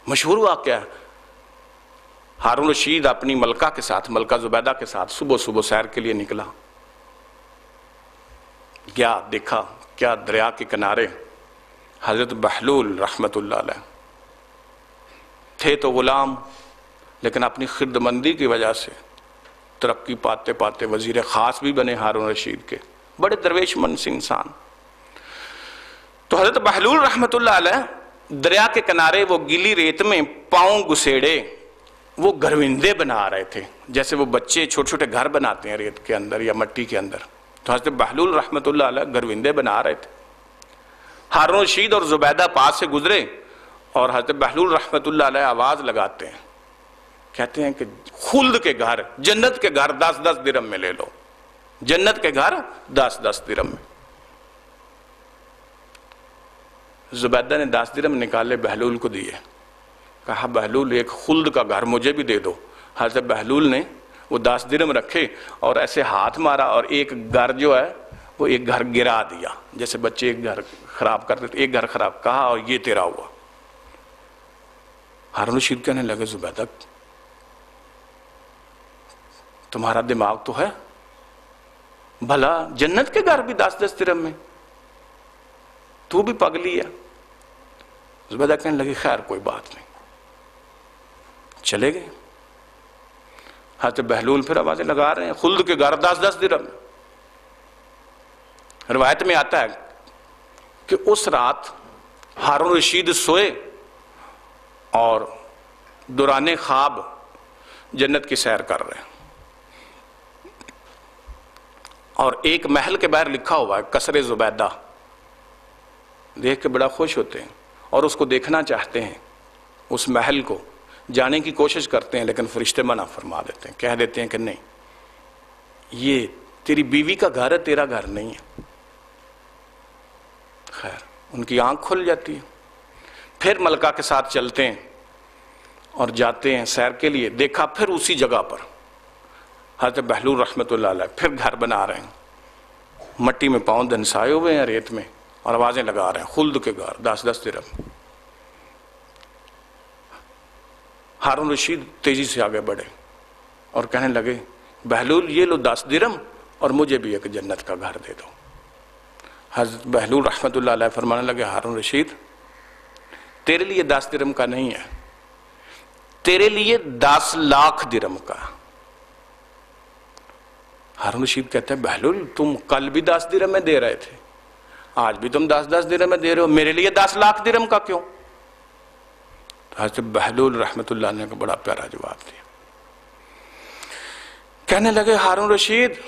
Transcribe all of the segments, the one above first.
مشہور واقعہ ہے، ہارون رشید اپنی ملکہ کے ساتھ، ملکہ زبیدہ کے ساتھ صبح صبح سیر کے لیے نکلا، کیا دیکھا، کیا دریا کے کنارے حضرت بہلول رحمت اللہ علیہ تھے تو غلام، لیکن اپنی خردمندی کی وجہ سے ترقی پاتے پاتے وزیر خاص بھی بنے ہارون رشید کے، بڑے درویش من سے انسان۔ تو حضرت بہلول رحمت اللہ علیہ دریا کے کنارے وہ گیلی ریت میں پاؤں گسیڑے وہ گھروندے بنا رہے تھے، جیسے وہ بچے چھوٹے چھوٹے گھر بناتے ہیں ریت کے اندر یا مٹی کے اندر، تو حضرت بہلول رحمت اللہ علیہ گھروندے بنا رہے تھے۔ ہارون رشید اور زبیدہ پاس سے گزرے اور حضرت بہلول رحمت اللہ علیہ آواز لگاتے ہیں، کہتے ہیں کہ خلد کے گھر، جنت کے گھر 10-10 درہم میں لے لو، جنت کے گھر 10-10 درہم میں۔ زبیدہ نے 10 درہم نکالے بہلول کو دیے، کہا بہلول ایک خلد کا گھر مجھے بھی دے دو۔ حضرت بہلول نے وہ 10 درہم رکھے اور ایسے ہاتھ مارا اور ایک گھر جو ہے وہ ایک گھر گرا دیا، جیسے بچے ایک گھر خراب کرتے تھے، ایک گھر خراب، کہا اور یہ تیرا ہوا۔ ہارون رشید کہنے لگے زبیدہ تمہارا دماغ تو ہے، بھلا جنت کے گھر بھی 10-10 درہم میں، تو بھی پگلی ہے۔ زبیدہ کہنے لگی خیر کوئی بات نہیں، چلے گئے۔ حضرت بہلول پھر آوازیں لگا رہے ہیں، خلد کے گھر 10-10 درہم۔ روایت میں آتا ہے کہ اس رات ہارون رشید سوئے اور دوران خواب جنت کی سیر کر رہے ہیں، اور ایک محل کے باہر لکھا ہوا ہے قصر زبیدہ، دیکھ کے بڑا خوش ہوتے ہیں اور اس کو دیکھنا چاہتے ہیں، اس محل کو جانے کی کوشش کرتے ہیں، لیکن فرشتے منع فرما دیتے ہیں، کہہ دیتے ہیں کہ نہیں یہ تیری بیوی کا گھر ہے، تیرا گھر نہیں ہے۔ خیر ان کی آنکھ کھل جاتی ہے، پھر ملکہ کے ساتھ چلتے ہیں اور جاتے ہیں سیر کے لیے، دیکھا پھر اسی جگہ پر حضرت بہلول رحمت اللہ علیہ پھر گھر بنا رہے ہیں، مٹی میں پاؤں دھنسائے ہوئے ہیں ریت میں، اور آوازیں لگا رہے ہیں خلد کے گھر 10-10 درہم۔ ہارون رشید تیزی سے آگے بڑھے اور کہنے لگے بہلول یہ لو 10 درہم اور مجھے بھی ایک جنت کا گھر دے دو۔ حضرت بہلول رحمت اللہ علیہ فرمانے لگے ہارون رشید تیرے لیے 10 درہم کا نہیں ہے، تیرے لیے 10 لاکھ درہم کا۔ ہارون رشید کہتے ہیں بہلول تم کل بھی 10 درہم میں دے رہے تھے، آج بھی تم 10-10 درہم میں دے رہے ہو، میرے لیے 10 لاکھ درہم کا کیوں؟ تو حضرت بہلول رحمت اللہ نے کو بڑا پیارا جواب دیا، کہنے لگے ہارون رشید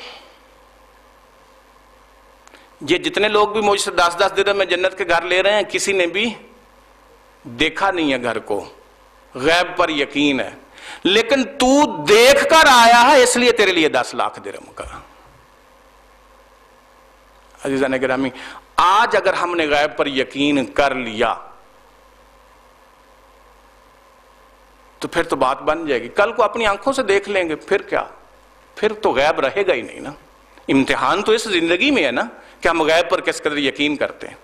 یہ جتنے لوگ بھی مجھ سے 10-10 درہم میں جنت کے گھر لے رہے ہیں کسی نے بھی دیکھا نہیں ہے گھر کو، غیب پر یقین ہے، لیکن تو دیکھ کر آیا ہے اس لیے تیرے لیے 10 لاکھ درہم کا۔ عزیزان گرامی آج اگر ہم نے غیب پر یقین کر لیا تو پھر تو بات بن جائے گی، کل کو اپنی آنکھوں سے دیکھ لیں گے، پھر کیا، پھر تو غیب رہے گا ہی نہیں نا۔ امتحان تو اس زندگی میں ہے نا کہ ہم غیب پر کس قدر یقین کرتے ہیں۔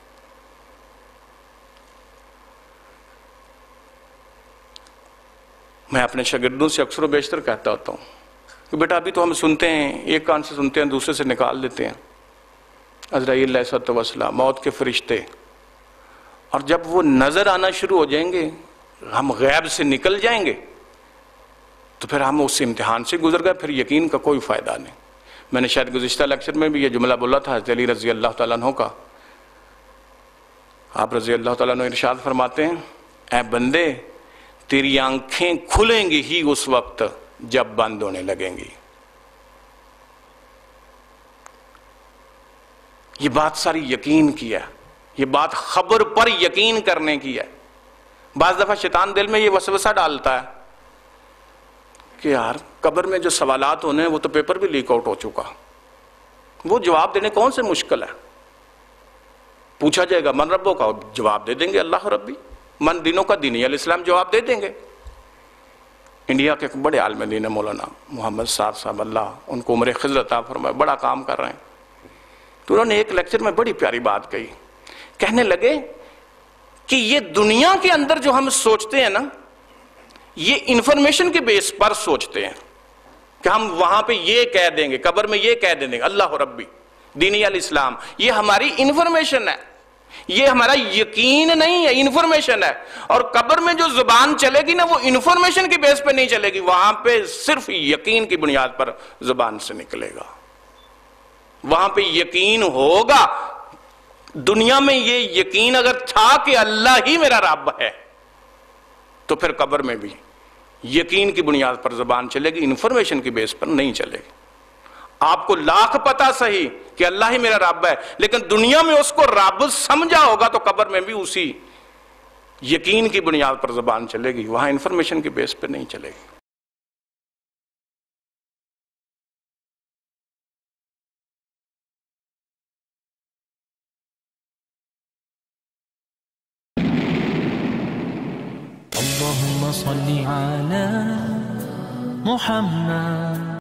میں اپنے شاگردوں سے اکثر و بیشتر کہتا ہوتا ہوں کہ بیٹا ابھی تو ہم سنتے ہیں، ایک کان سے سنتے ہیں دوسرے سے نکال دیتے ہیں، عزرائیل علیہ السلام موت کے فرشتے، اور جب وہ نظر آنا شروع ہو جائیں گے ہم غیب سے نکل جائیں گے تو پھر ہم اس امتحان سے گزر گئے، پھر یقین کا کوئی فائدہ نہیں۔ میں نے شاید گزشتہ لیکچر میں بھی یہ جملہ بولا تھا حضرت علی رضی اللہ تعالیٰ عنہ کا، آپ رضی اللہ تعالیٰ عنہ ارشاد فرماتے ہیں اے بندے تیری آنکھیں کھلیں گی ہی اس وقت جب بند ہونے لگیں گی۔ یہ بات ساری یقین کی ہے، یہ بات خبر پر یقین کرنے کی ہے۔ بعض دفعہ شیطان دل میں یہ وسوسہ ڈالتا ہے کہ یار قبر میں جو سوالات ہونے ہیں وہ تو پیپر بھی لیک آؤٹ ہو چکا، وہ جواب دینے کون سے مشکل ہے، پوچھا جائے گا من ربوں کا، جواب دے دیں گے اللہ ربی، من دینوں کا دینی الاسلام جواب دے دیں گے۔ انڈیا کے ایک بڑے عالم دین مولانا محمد صاحب اللہ ان کو عمر خضر عطا فرمائے، بڑا کام کر رہے ہیں، تو انہوں نے ایک لیکچر میں بڑی پیاری بات کہی، کہنے لگے کہ یہ دنیا کے اندر جو ہم سوچتے ہیں نا یہ انفارمیشن کے بیس پر سوچتے ہیں کہ ہم وہاں پہ یہ کہہ دیں گے، قبر میں یہ کہہ دیں گے اللہ ربی دینی الاسلام. یہ ہماری انفارمیشن ہے، یہ ہمارا یقین نہیں ہے، انفارمیشن ہے. اور قبر میں جو زبان چلے گی نا، وہ انفارمیشن کی بیس پہ نہیں چلے گی، وہاں پہ صرف یقین کی بنیاد پر زبان سے نکلے گا. وہاں پہ یقین ہوگا. دنیا میں یہ یقین اگر تھا کہ اللہ ہی میرا رب ہے، تو پھر قبر میں بھی یقین کی بنیاد پر زبان چلے گی، انفارمیشن کی بیس پر نہیں چلے گی. آپ کو لاکھ پتا صحیح کہ اللہ ہی میرا رب ہے، لیکن دنیا میں اس کو رب سمجھا ہوگا تو قبر میں بھی اسی یقین کی بنیاد پر زبان چلے گی، وہاں انفارمیشن کی بیس پہ نہیں چلے گی. اللهم صل على محمد